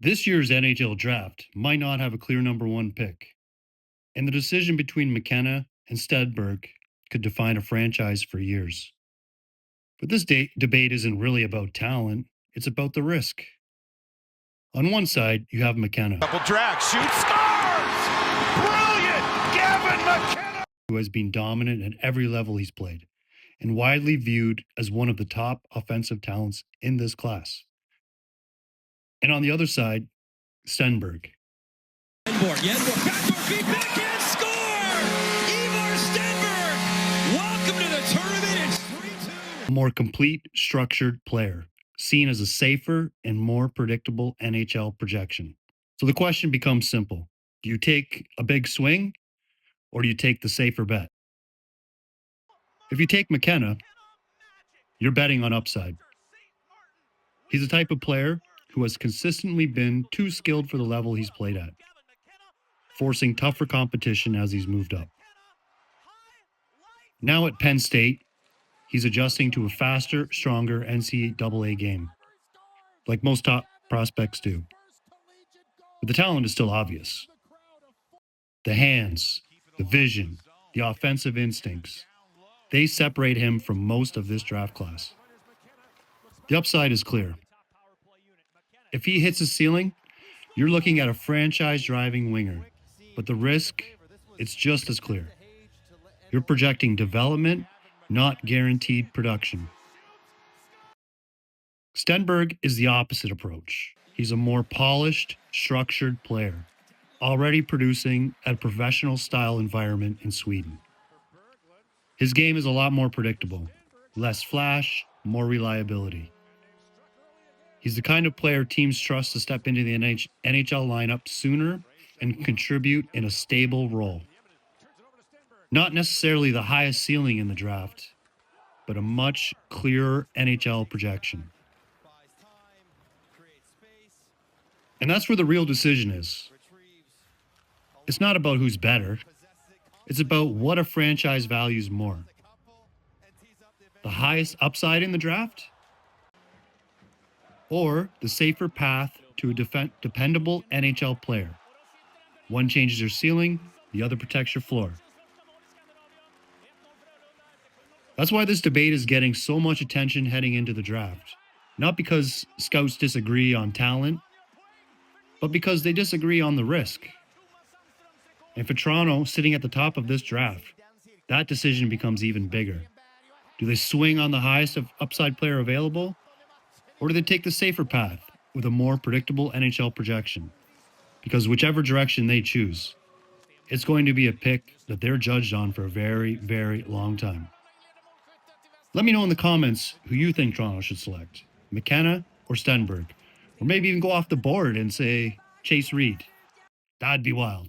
This year's NHL Draft might not have a clear number one pick, and the decision between McKenna and Stenberg could define a franchise for years. But this debate isn't really about talent, it's about the risk. On one side, you have McKenna, Double drag, shoots, scores! Brilliant! Gavin McKenna! who has been dominant at every level he's played, and widely viewed as one of the top offensive talents in this class. And on the other side, Stenberg, Backdoor feed, backhand score! Ivar Stenberg! Welcome to the tournament. It's 3-2. a more complete, structured player, seen as a safer and more predictable NHL projection. So the question becomes simple. Do you take a big swing or do you take the safer bet? If you take McKenna, you're betting on upside. He's the type of player who has consistently been too skilled for the level he's played at, forcing tougher competition as he's moved up. Now at Penn State, he's adjusting to a faster, stronger NCAA game, like most top prospects do. But the talent is still obvious. The hands, the vision, the offensive instincts, they separate him from most of this draft class. The upside is clear. If he hits his ceiling, you're looking at a franchise-driving winger. But the risk, it's just as clear. You're projecting development, not guaranteed production. Stenberg is the opposite approach. He's a more polished, structured player, already producing at a professional-style environment in Sweden. His game is a lot more predictable, less flash, more reliability. He's the kind of player teams trust to step into the NHL lineup sooner and contribute in a stable role. Not necessarily the highest ceiling in the draft, but a much clearer NHL projection. And that's where the real decision is. It's not about who's better. It's about what a franchise values more. The highest upside in the draft? Or the safer path to a dependable NHL player. One changes your ceiling, the other protects your floor. That's why this debate is getting so much attention heading into the draft. Not because scouts disagree on talent, but because they disagree on the risk. And for Toronto, sitting at the top of this draft, that decision becomes even bigger. Do they swing on the highest upside player available? Or do they take the safer path with a more predictable NHL projection? Because whichever direction they choose, it's going to be a pick that they're judged on for a very, very long time. Let me know in the comments who you think Toronto should select, McKenna or Stenberg, or maybe even go off the board and say Chase Reed. That'd be wild.